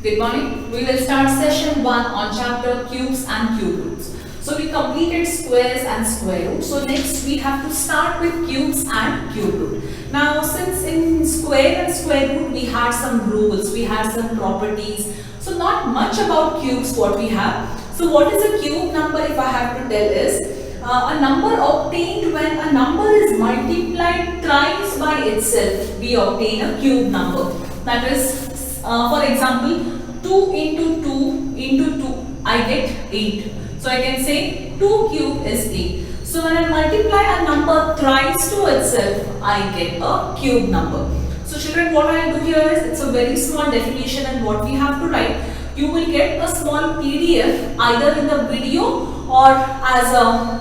Good morning. We will start session 1 on chapter cubes and cube roots. So we completed squares and square root. So next we have to start with cubes and cube root. Now since in square and square root we had some rules, we had some properties. So not much about cubes what we have. So what is a cube number if I have to tell is a number obtained when a number is multiplied thrice by itself. We obtain a cube number. That is for example 2 into 2 into 2 I get 8. So I can say 2 cube is 8. So when I multiply a number thrice to itself, I get a cube number. So children, what I will do here is, it's a very small definition and what we have to write. You will get a small PDF either in the video or as a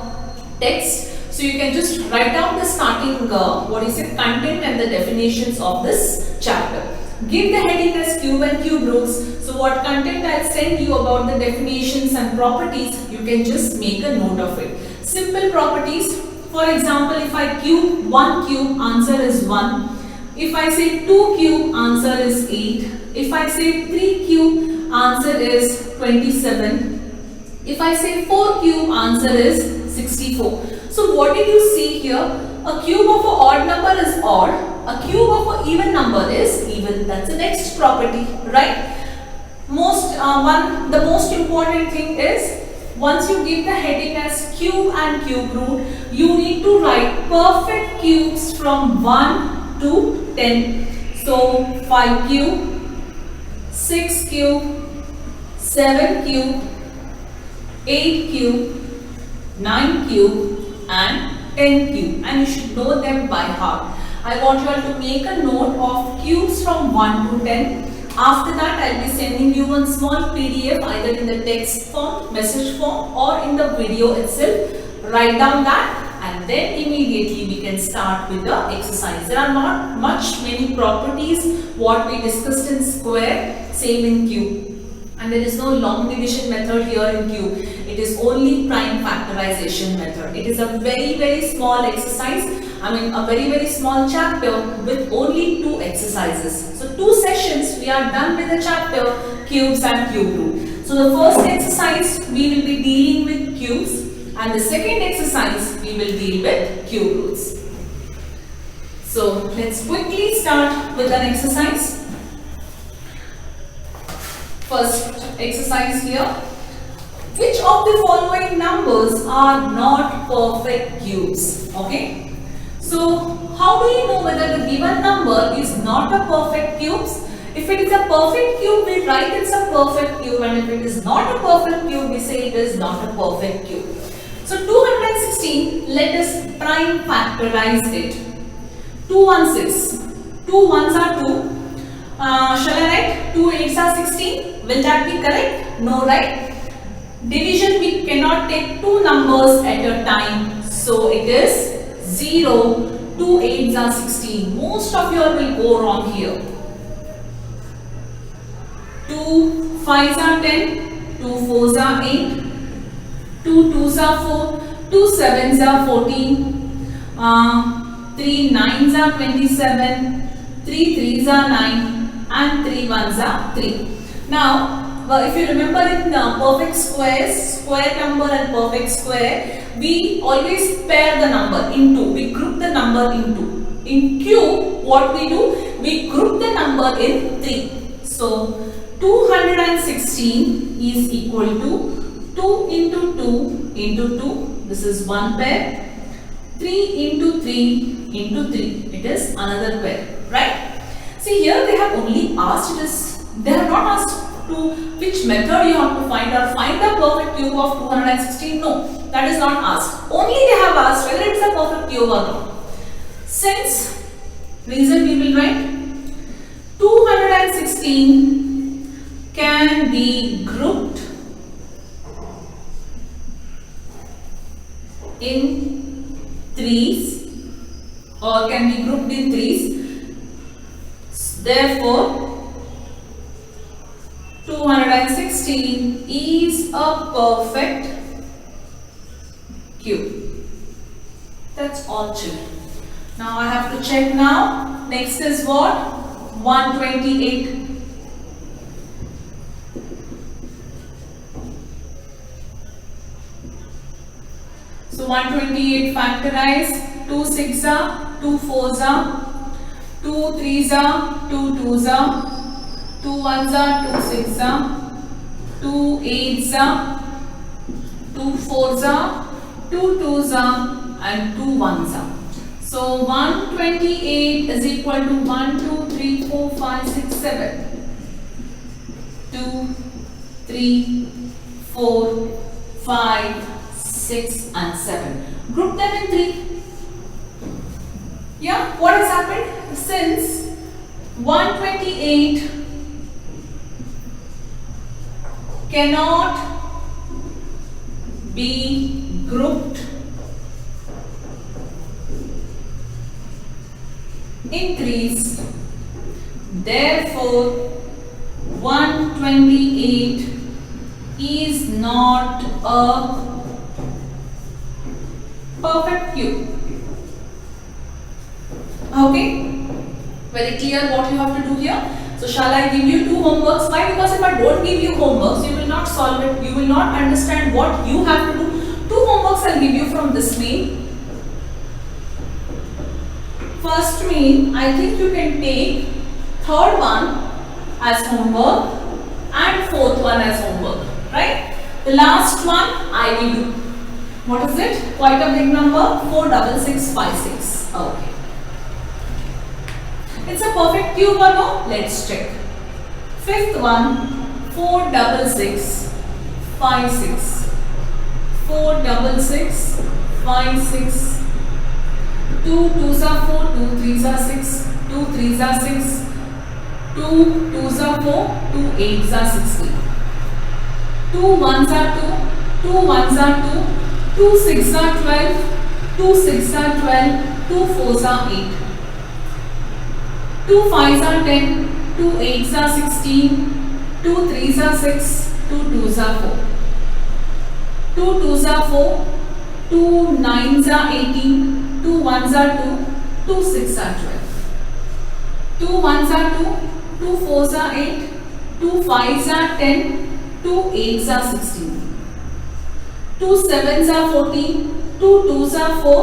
text. So you can just write down the starting content and the definitions of this chapter. Give the heading as cube and cube roots. So what content I'll send you about the definitions and properties, you can just make a note of it. Simple properties. For example, if I cube 1 cube, answer is 1. If I say 2 cube, answer is 8. If I say 3 cube, answer is 27. If I say 4 cube, answer is 64. So what did you see here? A cube of an odd number is odd. A cube of an even number is even. That's the next property, right? The most important thing is, once you give the heading as cube and cube root, you need to write perfect cubes from 1 to 10. So 5 cube, 6 cube, 7 cube, 8 cube, 9 cube and 10 cube, and you should know them by heart. I want you all to make a note of cubes from 1 to 10. After that, I will be sending you one small PDF either in the text form, message form or in the video itself. Write down that and then immediately we can start with the exercise. There are not many properties what we discussed in square, same in cube. And there is no long division method here in cube. It is only prime factorization method. It is a very small exercise. A very small chapter with only 2 exercises. So 2 sessions we are done with the chapter cubes and cube root. So the first exercise we will be dealing with cubes and the second exercise we will deal with cube roots. So let's quickly start with an exercise. First exercise here. Which of the following numbers are not perfect cubes? Okay. So how do you know whether the given number is not a perfect cube? If it is a perfect cube, we write it's a perfect cube, and if it is not a perfect cube, we say it is not a perfect cube. So 216, let us prime factorize it. 216. 2 ones are 2. Shall I write 2 8s are 16? Will that be correct? No, right? Division, we cannot take 2 numbers at a time. So it is 0. 2 8s are 16. Most of you will go wrong here. 2 5s are 10. 2 4s are 8. 2 2s are 4. 2 7s are 14. 3 9s are 27. 3 3s are 9. And 3 1s are 3. Now, if you remember in perfect squares, square number and perfect square, we always pair the number into, we group the number into. In cube, what we do? We group the number in 3. So, 216 is equal to 2 into 2 into 2. This is one pair. 3 into 3 into 3. It is another pair, right? See, here they have only asked this. They have not asked to which method you have to find the perfect cube of 216. No, that is not asked. Only they have asked whether it is a perfect cube or not. Since reason we will write 216 can be grouped in 3s or can be grouped in 3s. Therefore 216 is a perfect cube. That's all, children. Now I have to check now. Next is what? 128. So 128 factorize, 2 6 are, 2 4s are, 2 3s are, 2 2s are, 2 1s are, 2 6s are, 2 8s are, 2 4s are, 2 2s are, and 2 1s are. So 128 is equal to 1 2 3 4 5 6 7. 2 3 4 5 6 and 7. Group them in 3. Yeah, what has happened? Since 128 cannot be grouped in threes, therefore 128 is not a perfect cube. Okay, very clear what you have to do here. So shall I give you 2 homeworks? Why? Because if I don't give you homeworks, you will not solve it, you will not understand what you have to do. 2 homeworks I'll give you from this main. First main, I think you can take third one as homework and fourth one as homework, right? The last one I will do. What is it? Quite a big number, 46656. Okay. It's a perfect cube or no? Let's check. Fifth one, 46656. 46656. 2 2s are 4, 2 3s are 6, 2 3s are 6, 2 2s are 4, 2 8s are 16. 2 1s are 2, 2 1s are 2, 2 6s are 12, 2 6s are 12, 2 4s are 8. 2 5s are 10, 2 8s are 16, 2 3s are 6, 2 2s are 4. 2 2s are 4, 2 9s are 18, 2 1s are 2, 2 6s are 12. 2 1s are 2, 2 4s are 8, 2 5s are 10, 2 8s are 16. 2 7s are 14, 2 2s are 4,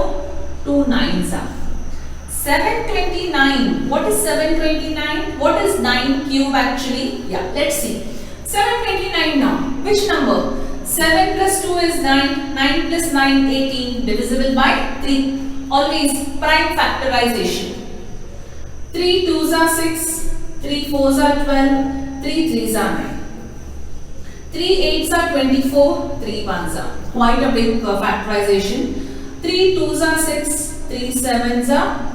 2 9s are. 729. What is 729? What is 9 cube actually? Yeah, let's see. 729 now. Which number? 7 plus 2 is 9. 9 plus 9, 18. Divisible by 3. Always prime factorization. 3 2s are 6. 3 4s are 12. 3 3s are 9. 3 8s are 24. 3 1s are. Quite a big factorization. 3 2s are 6. 3 7s are.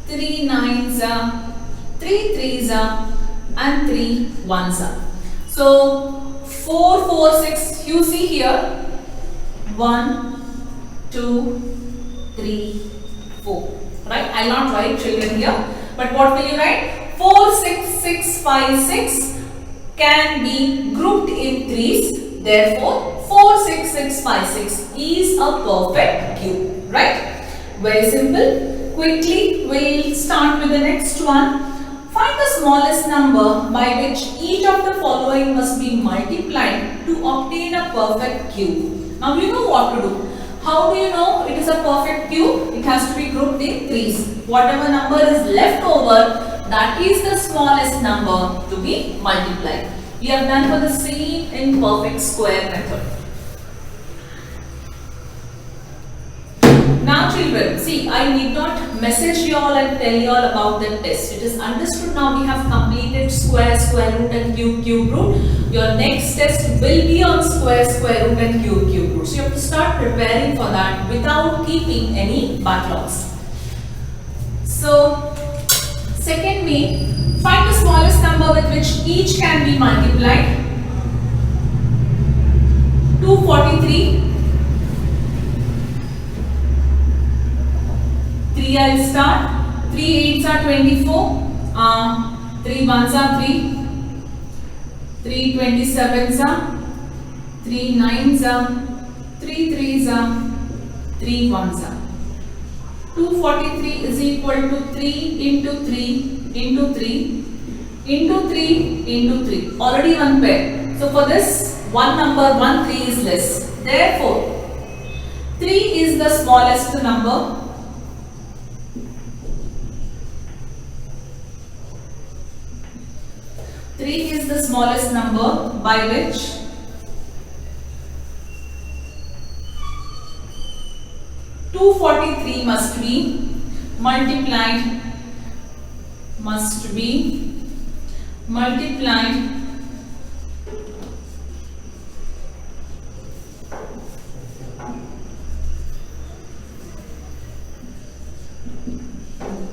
3 9s are, 3 3s are, and 3 1s are. So 4 4 6, you see here 1 2 3 4, right? I'll not write children here, but what will you write? 4 6 6 5 6 can be grouped in threes, therefore 4 6 6 5 6 is a perfect cube, right? Very simple. Quickly, we'll start with the next one. Find the smallest number by which each of the following must be multiplied to obtain a perfect cube. Now you know what to do. How do you know it is a perfect cube? It has to be grouped in threes. Whatever number is left over, that is the smallest number to be multiplied. We have done for the same in perfect square method. Now children, see, I need not message you all and tell you all about the test. It is understood now. We have completed square, square root and cube, cube root. Your next test will be on square, square root and cube, cube root. So you have to start preparing for that without keeping any backlogs. So, second main, find the smallest number with which each can be multiplied. 243. 3 I'll start. 3 8s are 24. 3 1s are 3. 3 27s are. 3 9s are. 3 3s are. 3 1s are. 243 is equal to 3 into 3 into 3 into 3 into 3. Already one pair. So for this, one number, 1 3 is less. Therefore, 3 3 is the smallest number. 3 is the smallest number by which $243 must be multiplied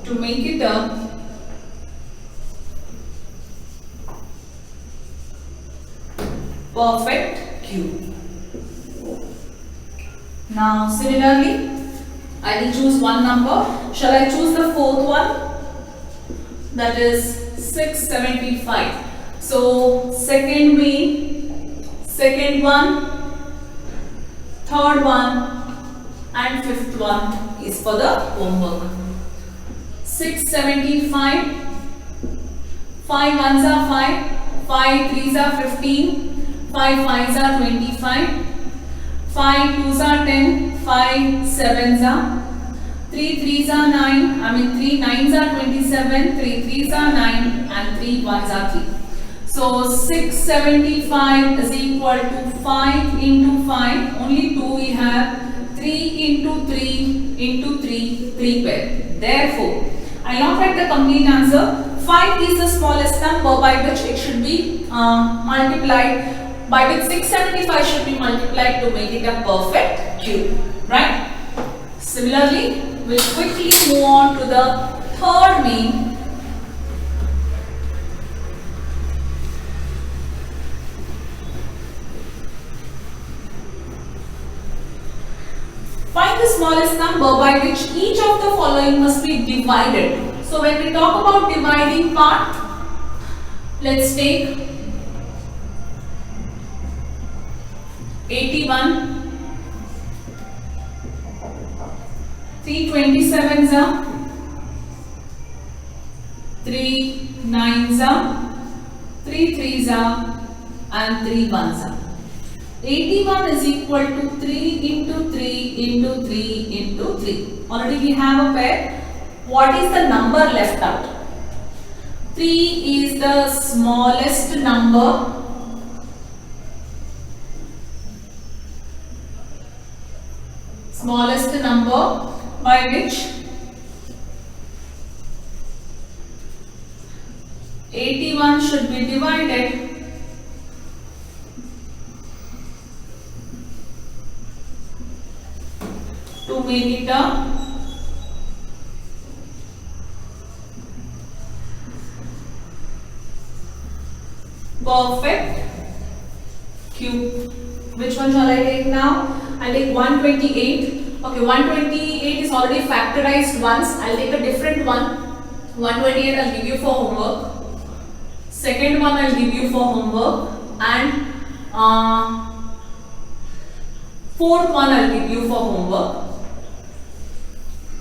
to make it a perfect cube. Now similarly, I will choose one number. Shall I choose the fourth one? That is 675. So second one, third one and fifth one is for the homework. 675, 5 ones are 5, 5 threes are 15, 5 fives are 25, 5 twos are 10, 5 sevens are, 3 threes are 9, 3 nines are 27, 3 threes are 9 and 3 ones are 3. So 675 is equal to 5 into 5, only 2 we have, 3 into 3 into 3, 3 pair. Therefore, I will not write the complete answer. 5 is the smallest number by which it should be multiplied, by which 675 should be multiplied to make it a perfect cube, right? Similarly, we will quickly move on to the third main. Find the smallest number by which each of the following must be divided. So when we talk about dividing part, let's take 81, 3 27s are, 3 9s are, 3 3s are and 3 1s are. 81 is equal to 3 into 3 into 3 into 3. Already we have a pair. What is the number left out? 3 is the smallest number. Smallest number by which 81 should be divided to make it a perfect cube. Which one shall I take now? I'll take 128. Okay, 128 is already factorized once. I'll take a different one. 128 I'll give you for homework. Second one I'll give you for homework. And fourth one I'll give you for homework.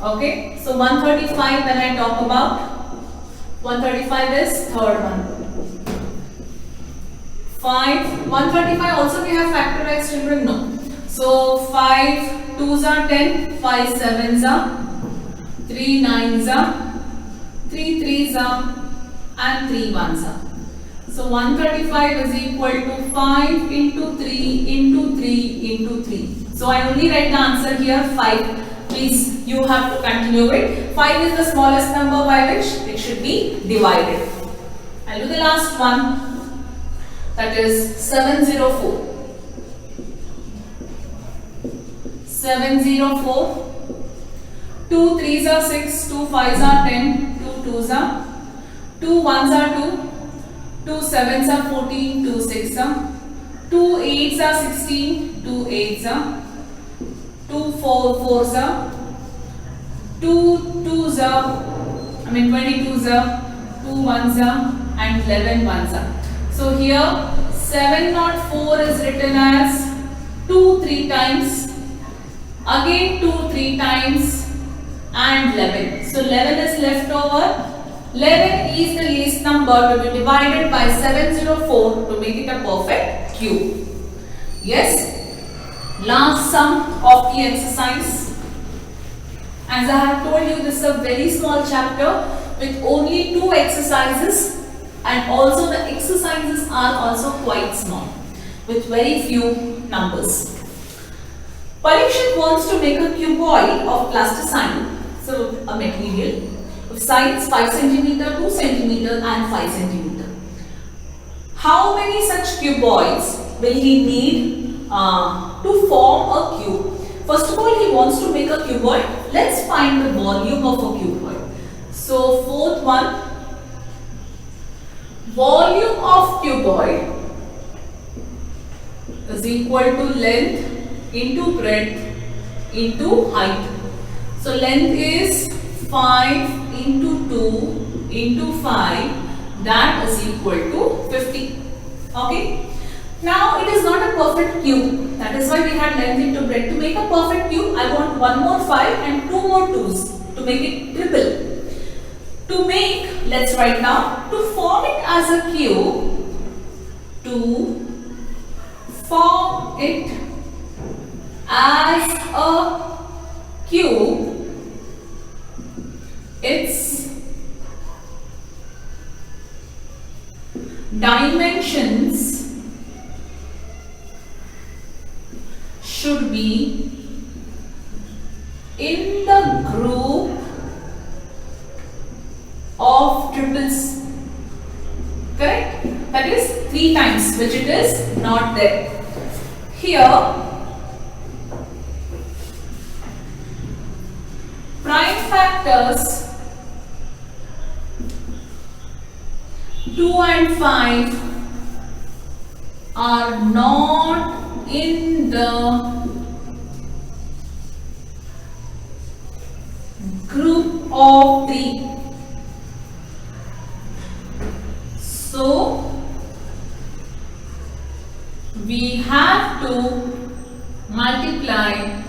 Okay, so 135 when I talk about, 135 is third one. 135 also we have factorized, children? No. So 5 2s are 10, 5 7s are, 3 9s are, 3 3s are and 3 1s are. So 135 is equal to 5 into 3 into 3 into 3. So I only write the answer here 5. Please, you have to continue it. 5 is the smallest number by which it should be divided. I'll do the last one, that is 704. 704. 2 3s are 6, 2 5s are 10, 2 2s are, 2 1s are 2, 2 7s are 14, 2 6s are, 2 8s are 16, 2 8s are, 2 4s are, 2 2s are, 22s are, 2 1s are and 11 1s are. So here 704 is written as 2 3 times, again 2 3 times and 11. So 11 is left over. 11 is the least number to be divided by 704 to make it a perfect cube. Yes? Last sum of the exercise. As I have told you, this is a very small chapter with only 2 exercises, and also the exercises are also quite small with very few numbers. Parikshit wants to make a cuboid of plasticine, so a material of size 5 cm, 2 cm and 5 cm. How many such cuboids will he need to form a cube? First of all, he wants to make a cuboid. Let's find the volume of a cuboid. So, fourth one, volume of cuboid is equal to length into breadth into height. So, length is 5 into 2 into 5, that is equal to 50. Okay. Now it is not a perfect cube. That is why we had length into breadth. To make a perfect cube, I want one more 5 and 2 more 2's to make it triple. To make, let's write now, to form it as a cube, to form it as a cube, its dimensions should be in the group of triples. Correct? That is 3 times, which it is not there. Here, prime factors 2 and 5 are not in the group of 3. So, we have to multiply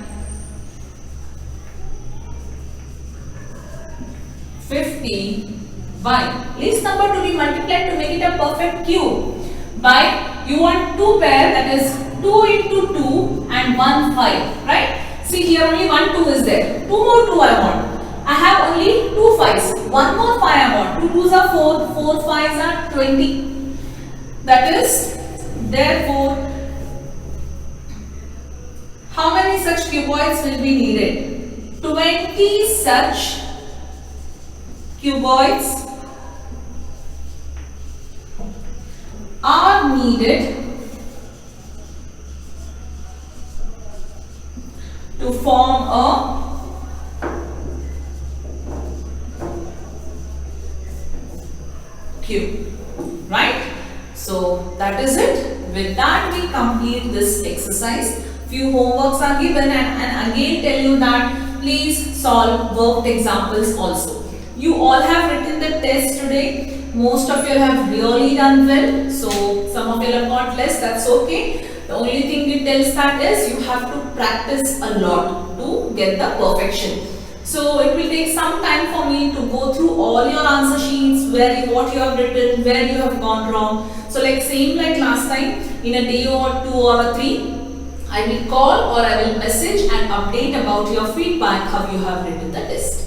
50 by, least number to be multiplied to make it a perfect cube, by, you want 2 pair, that is 2 into 2 and 1 5, right? See here only 1 2 is there, 2 more 2 I want. I have only 2 5's, 1 more 5 I want, 2 2's are 4, 4 5's are 20. That is, therefore, how many such cuboids will be needed? 20 such cuboids are needed to form a cube, right? So that is it. With that we complete this exercise. Few homeworks are given, and again tell you that please solve worked examples also. You all have written the test today. Most of you have really done well. So some of you have got less, that's okay. The only thing it tells that is you have to practice a lot to get the perfection. So it will take some time for me to go through all your answer sheets, what you have written, where you have gone wrong. So like same like last time, in a day or 2 or 3, I will call or I will message and update about your feedback, how you have written the test.